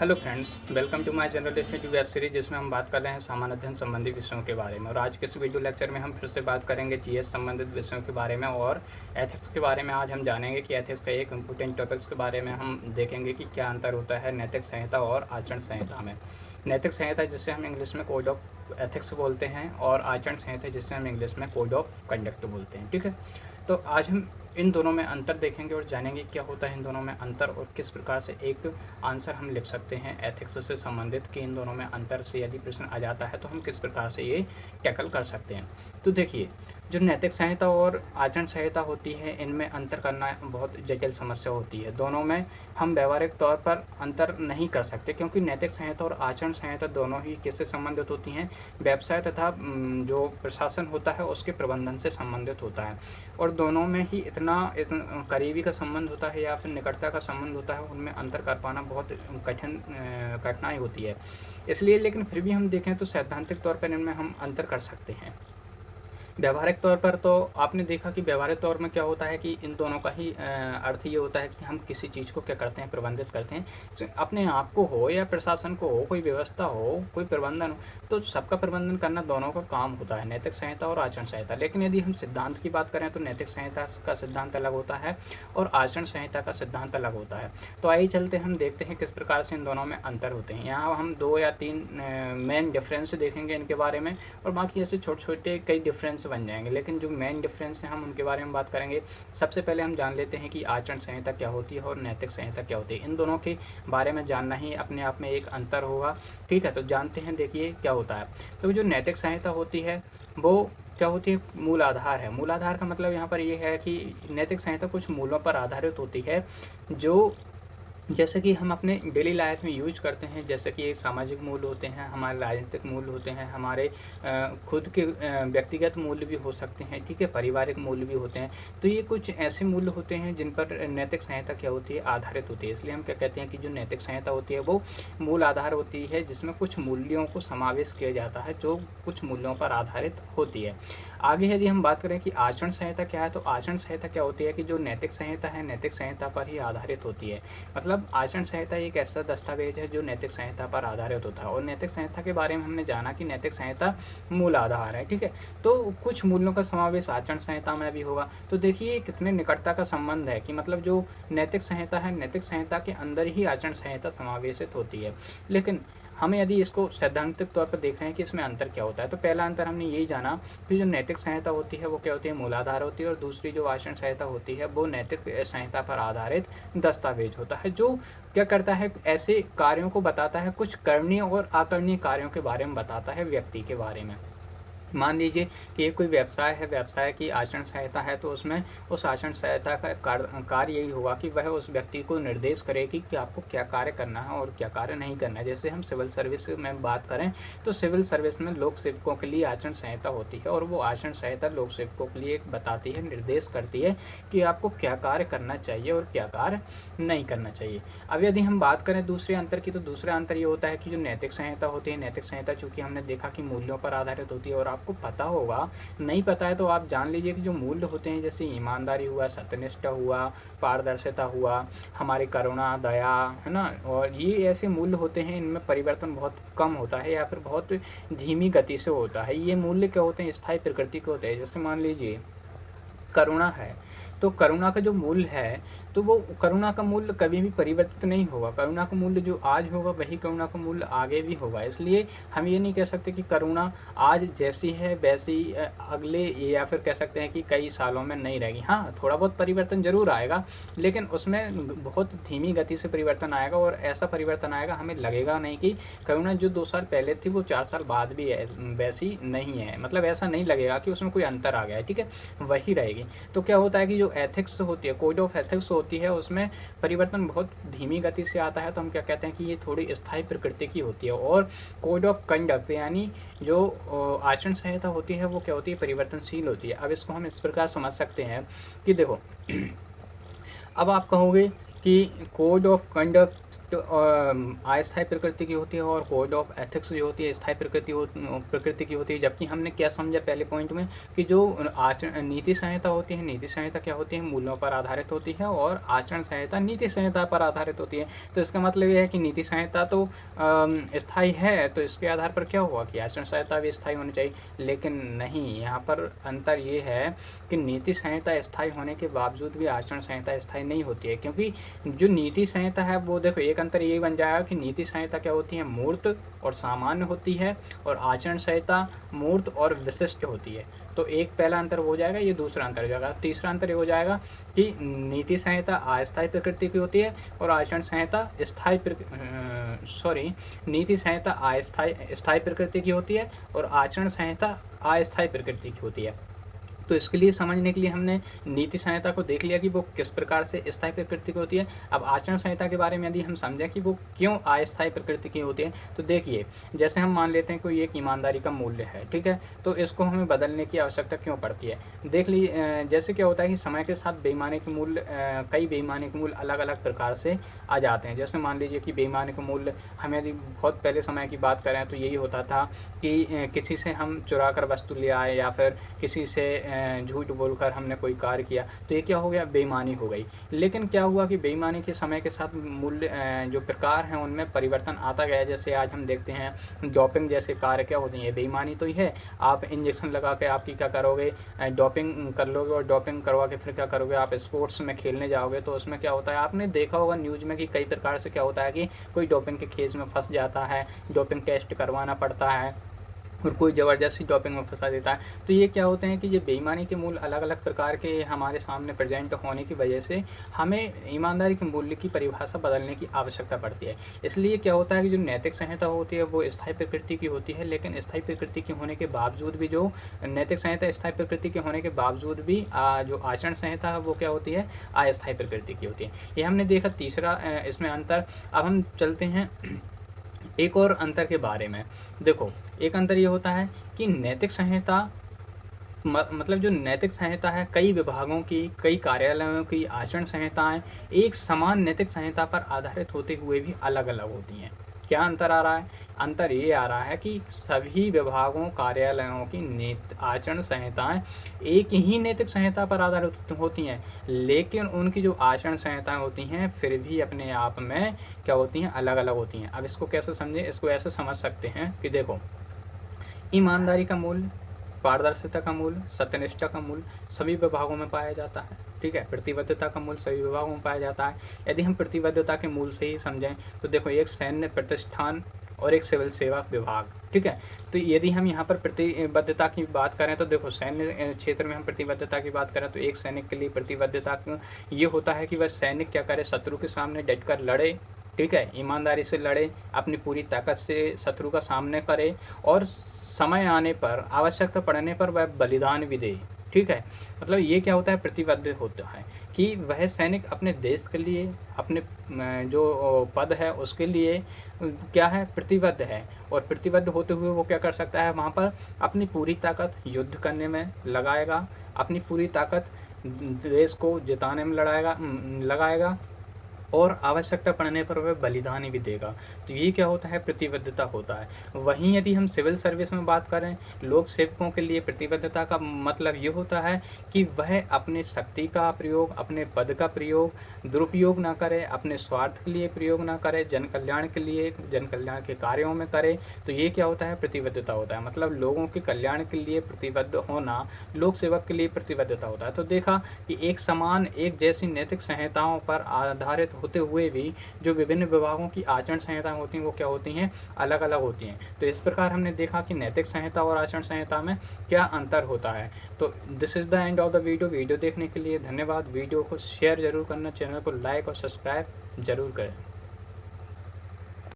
Hello friends, welcome to my general study web series जिसमें हम बात कर रहे हैं सामान्य अध्ययन संबंधी विषयों के बारे में। और आज के इस वीडियो लेक्चर में हम फिर से बात करेंगे जीएस संबंधित विषयों के बारे में और एथिक्स के बारे में। आज हम जानेंगे कि एथिक्स का एक इम्पोर्टेंट टॉपिक्स के बारे में हम देखेंगे कि क्या अंतर होता है नैतिक संहिता और आचरण संहिता में। नैतिक संहिता जिसे हम इंग्लिश में कोड ऑफ एथिक्स बोलते हैं और आचरण संहिता जिसे हम इंग्लिश में कोड ऑफ कंडक्ट बोलते हैं। ठीक है, तो आज हम इन दोनों में अंतर देखेंगे और जानेंगे क्या होता है इन दोनों में अंतर और किस प्रकार से एक आंसर हम लिख सकते हैं एथिक्स से संबंधित कि इन दोनों में अंतर से यदि प्रश्न आ जाता है तो हम किस प्रकार से ये टैकल कर सकते हैं। तो देखिए, जो नैतिक संहिता और आचरण संहिता होती है इनमें अंतर करना बहुत जटिल समस्या होती है। दोनों में हम व्यवहारिक तौर पर अंतर नहीं कर सकते क्योंकि नैतिक संहिता और आचरण संहिता दोनों ही किससे संबंधित होती हैं, व्यवसाय तथा जो प्रशासन होता है उसके प्रबंधन से संबंधित होता है। और दोनों में ही इतना करीबी का संबंध होता है या फिर निकटता का संबंध होता है, उनमें अंतर कर पाना बहुत कठिनाई होती है। इसलिए लेकिन फिर भी हम देखें तो सैद्धांतिक तौर पर इनमें हम अंतर कर सकते हैं। व्यावहारिक तौर पर तो आपने देखा कि व्यावहारिक तौर में क्या होता है कि इन दोनों का ही अर्थ ये होता है कि हम किसी चीज़ को क्या करते हैं, प्रबंधित करते हैं। अपने आप को हो या प्रशासन को हो, कोई व्यवस्था हो, कोई प्रबंधन हो, तो सबका प्रबंधन करना दोनों का काम होता है, नैतिक संहिता और आचरण संहिता। लेकिन यदि हम सिद्धांत की बात करें तो नैतिक संहिता का सिद्धांत अलग होता है और आचरण संहिता का सिद्धांत अलग होता है। तो आइए चलते हम देखते हैं किस प्रकार से इन दोनों में अंतर होते हैं। यहाँ हम 2 या 3 मेन डिफरेंस देखेंगे इनके बारे में और बाकी ऐसे छोटे छोटे कई डिफरेंस बन जाएंगे, लेकिन जो मेन डिफरेंस हैं हम उनके बारे में बात करेंगे। सबसे पहले हम जान लेते हैं कि आचरण संहिता क्या होती है और नैतिक संहिता क्या होती है। इन दोनों के बारे में जानना ही अपने आप में एक अंतर होगा। ठीक है, तो जानते हैं, देखिए क्या होता है। तो जो नैतिक संहिता होती है वो क्या होती है, मूल आधार है। मूल आधार का मतलब यहाँ पर ये है कि नैतिक संहिता कुछ मूलों पर आधारित होती है जो जैसे कि हम अपने डेली लाइफ में यूज करते हैं। जैसे कि सामाजिक मूल्य होते हैं, हमारे राजनीतिक मूल्य होते हैं, हमारे खुद के व्यक्तिगत मूल्य भी हो सकते हैं। ठीक है, पारिवारिक मूल्य भी होते हैं। तो ये कुछ ऐसे मूल्य होते हैं जिन पर नैतिक संहिता क्या होती है, आधारित होती है। इसलिए हम क्या कहते हैं कि जो नैतिक संहिता होती है वो मूल आधार होती है जिसमें कुछ मूल्यों को समावेश किया जाता है जो कुछ मूल्यों पर आधारित होती है। आगे यदि हम बात करें कि आचरण संहिता क्या है, तो आचरण संहिता क्या होती है कि जो नैतिक संहिता है नैतिक संहिता पर ही आधारित होती है। मतलब आचरण संहिता एक ऐसा दस्तावेज है जो नैतिक संहिता पर आधारित होता है। और नैतिक संहिता के बारे में हमने जाना कि नैतिक संहिता मूल आधार है। ठीक है, तो कुछ मूल्यों का समावेश आचरण संहिता में भी होगा। तो देखिए कितने निकटता का संबंध है कि मतलब जो नैतिक संहिता है नैतिक संहिता के अंदर ही आचरण संहिता समावेशित होती है। लेकिन हमें यदि इसको सैद्धांतिक तौर पर देख रहे हैं कि इसमें अंतर क्या होता है, तो पहला अंतर हमने यही जाना कि जो नैतिक संहिता होती है वो क्या होती है, मूलाधार होती है। और दूसरी जो आचरण संहिता होती है वो नैतिक संहिता पर आधारित दस्तावेज होता है जो क्या करता है, ऐसे कार्यों को बताता है, कुछ करणीय और अकरणीय कार्यों के बारे में बताता है, व्यक्ति के बारे में। मान लीजिए कि ये कोई व्यवसाय है, व्यवसाय की आचरण संहिता है, तो उसमें उस आचरण संहिता का कार्य यही होगा कि वह उस व्यक्ति को निर्देश करेगी कि आपको क्या कार्य करना है और क्या कार्य नहीं करना है। जैसे हम सिविल सर्विस में बात करें तो सिविल सर्विस में लोक सेवकों के लिए आचरण संहिता होती है और वो आचरण संहिता लोक सेवकों के लिए बताती है, निर्देश करती है कि आपको क्या कार्य करना चाहिए और क्या कार्य नहीं करना चाहिए। अब यदि हम बात करें दूसरे अंतर की, तो दूसरा अंतर ये होता है कि जो नैतिक संहिता होती है, नैतिक संहिता चूंकि हमने देखा कि मूल्यों पर आधारित होती है और आपको पता होगा, नहीं पता है तो आप जान लीजिए कि जो मूल्य होते हैं जैसे ईमानदारी हुआ, सत्यनिष्ठा हुआ, पारदर्शिता हुआ, हमारी करुणा, दया, है ना, और ये ऐसे मूल्य होते हैं इनमें परिवर्तन बहुत कम होता है या फिर बहुत धीमी गति से होता है। ये मूल्य क्या होते हैं, स्थायी प्रकृति के होते हैं। जैसे मान लीजिए करुणा है, तो करुणा का जो मूल्य है तो वो करुणा का मूल्य कभी भी परिवर्तित नहीं होगा। करुणा का मूल्य जो आज होगा वही करुणा का मूल्य आगे भी होगा। इसलिए हम ये नहीं कह सकते कि करुणा आज जैसी है वैसी अगले या फिर कह सकते हैं कि कई सालों में नहीं रहेगी। हाँ, थोड़ा बहुत परिवर्तन जरूर आएगा, लेकिन उसमें बहुत धीमी गति से परिवर्तन आएगा और ऐसा परिवर्तन आएगा हमें लगेगा नहीं कि करुणा जो 2 साल पहले थी वो 4 साल बाद भी वैसी नहीं है। मतलब ऐसा नहीं लगेगा कि उसमें कोई अंतर आ गया है। ठीक है, वही रहेगी। तो क्या होता है कि जो एथिक्स होती है, कोड ऑफ एथिक्स होती है, उसमें परिवर्तन बहुत धीमी गति से आता है। तो हम क्या कहते हैं कि ये थोड़ी स्थायी प्रकृति की होती है। और कोड ऑफ कंडक्ट यानी जो आचरण संहिता होती है वो क्या होती है, परिवर्तनशील होती है। अब इसको हम इस प्रकार समझ सकते हैं कि देखो अब आप कहोगे कि कोड ऑफ कंडक्ट तो अस्थायी प्रकृति की होती है और कोड ऑफ एथिक्स जो होती है स्थायी प्रकृति की होती है। जबकि हमने क्या समझा पहले पॉइंट में कि जो आचरण नीति संहिता होती है, नीति संहिता क्या होती है, मूल्यों पर आधारित होती है और आचरण संहिता नीति संहिता पर आधारित होती है। तो इसका मतलब यह है कि नीति संहिता तो स्थायी है, तो इसके आधार पर क्या हुआ कि आचरण संहिता भी स्थायी होनी चाहिए। लेकिन नहीं, यहाँ पर अंतर ये है कि नीति संहिता स्थायी होने के बावजूद भी आचरण संहिता स्थायी नहीं होती है, क्योंकि जो नीति संहिता है वो देखो एक अंतर यही बन जाएगा कि नीति संहिता क्या होती है, मूर्त और सामान्य होती है और आचरण संहिता मूर्त और विशिष्ट होती है। तो एक पहला अंतर हो जाएगा, ये दूसरा अंतर हो जाएगा। तीसरा अंतर ये हो जाएगा कि नीति संहिता अस्थायी प्रकृति की होती है और आचरण संहिता नीति संहिता स्थायी प्रकृति की होती है और आचरण संहिता अस्थायी प्रकृति की होती है। तो इसके लिए समझने के लिए हमने नीति संहिता को देख लिया कि वो किस प्रकार से स्थायी प्रकृति की होती है। अब आचरण संहिता के बारे में यदि हम समझें कि वो क्यों अस्थायी प्रकृति की होती है, तो देखिए जैसे हम मान लेते हैं कोई एक ईमानदारी का मूल्य है, ठीक है, तो इसको हमें बदलने की आवश्यकता क्यों पड़ती है। देख लीजिए जैसे क्या होता है कि समय के साथ बेईमानी के मूल्य कई बेईमानी के मूल्य अलग अलग प्रकार से आ जाते हैं। जैसे मान लीजिए कि बेईमानी के मूल्य हमें यदि बहुत पहले समय की बात करें तो यही होता था कि किसी से हम चुरा कर वस्तु ले आए या फिर किसी से झूठ बोलकर हमने कोई कार्य किया, तो ये क्या हो गया, बेईमानी हो गई। लेकिन क्या हुआ कि बेईमानी के समय के साथ मूल्य जो प्रकार हैं उनमें परिवर्तन आता गया। जैसे आज हम देखते हैं डोपिंग जैसे कार्य क्या होते हैं, बेईमानी तो ही है। आप इंजेक्शन लगा के आपकी क्या करोगे, डोपिंग कर लोगे और डोपिंग करवा के फिर क्या करोगे, आप स्पोर्ट्स में खेलने जाओगे। तो उसमें क्या होता है, आपने देखा होगा न्यूज़ में कि कई प्रकार से क्या होता है कि कोई डोपिंग के केस में फंस जाता है, डोपिंग टेस्ट करवाना पड़ता है और कोई ज़बरदस्ती डोपिंग में फंसा देता है। तो ये क्या होते हैं कि ये बेईमानी के मूल्य अलग अलग प्रकार के हमारे सामने प्रेजेंट होने की वजह से हमें ईमानदारी के मूल्य की परिभाषा बदलने की आवश्यकता पड़ती है। इसलिए क्या होता है कि जो नैतिक संहिता होती है वो स्थायी प्रकृति की होती है, लेकिन स्थायी प्रकृति की होने के बावजूद भी जो नैतिक संहिता स्थायी प्रकृति के होने के बावजूद भी जो आचरण संहिता है वो क्या होती है, अस्थायी प्रकृति की होती है। ये हमने देखा तीसरा इसमें अंतर। अब हम चलते हैं एक और अंतर के बारे में। देखो एक अंतर ये होता है कि नैतिक संहिता मतलब जो नैतिक संहिता है कई विभागों की, कई कार्यालयों की आचरण संहिताएं एक समान नैतिक संहिता पर आधारित होते हुए भी अलग अलग होती हैं। क्या अंतर आ रहा है, अंतर ये आ रहा है कि सभी विभागों कार्यालयों की आचरण संहिताएं एक ही नैतिक संहिता पर आधारित होती हैं, लेकिन उनकी जो आचरण संहिताएं होती हैं फिर भी अपने आप में क्या होती हैं, अलग अलग होती हैं। अब इसको कैसे समझें, इसको ऐसे समझ सकते हैं कि देखो ईमानदारी का मूल्य, पारदर्शिता का मूल्य, सत्यनिष्ठा का मूल्य सभी विभागों में पाया जाता है, ठीक है। प्रतिबद्धता का मूल्य सभी विभागों में पाया जाता है। यदि हम प्रतिबद्धता के मूल्य से ही समझें तो देखो एक सैन्य प्रतिष्ठान और एक सिविल सेवा विभाग, ठीक है। तो यदि हम यहाँ पर प्रतिबद्धता की बात करें तो देखो सैन्य क्षेत्र में हम प्रतिबद्धता की बात करें तो एक सैनिक के लिए प्रतिबद्धता ये होता है कि वह सैनिक क्या करे, शत्रु के सामने डटकर लड़े, ठीक है, ईमानदारी से लड़े, अपनी पूरी ताकत से शत्रु का सामना करे और समय आने पर, आवश्यकता पड़ने पर वह बलिदान भी दे, ठीक है। मतलब ये क्या होता है, प्रतिबद्ध होता है कि वह सैनिक अपने देश के लिए, अपने जो पद है उसके लिए क्या है, प्रतिबद्ध है। और प्रतिबद्ध होते हुए वो क्या कर सकता है, वहाँ पर अपनी पूरी ताकत युद्ध करने में लगाएगा, अपनी पूरी ताकत देश को जिताने में लगाएगा और आवश्यकता पड़ने पर वह बलिदान भी देगा। तो ये क्या होता है, प्रतिबद्धता होता है। वहीं यदि हम सिविल सर्विस में बात करें, लोक सेवकों के लिए प्रतिबद्धता का मतलब ये होता है कि वह अपने शक्ति का प्रयोग, अपने पद का प्रयोग दुरुपयोग ना करे, अपने स्वार्थ के लिए प्रयोग ना करे, जन कल्याण के लिए, जन कल्याण के कार्यों में करे। तो ये क्या होता है, प्रतिबद्धता होता है। मतलब लोगों के कल्याण के लिए प्रतिबद्ध होना लोक सेवक के लिए प्रतिबद्धता होता है। तो देखा कि एक समान, एक जैसी नैतिक संहिताओं पर आधारित होते हुए भी जो विभिन्न विभागों की आचरण संहिताएं होती हैं वो क्या होती हैं, अलग अलग होती हैं। तो इस प्रकार हमने देखा कि नैतिक संहिता और आचरण संहिता में क्या अंतर होता है। तो this is the end of the video देखने के लिए धन्यवाद। वीडियो को शेयर जरूर करना, चैनल को लाइक और सब्सक्राइब जरूर करें।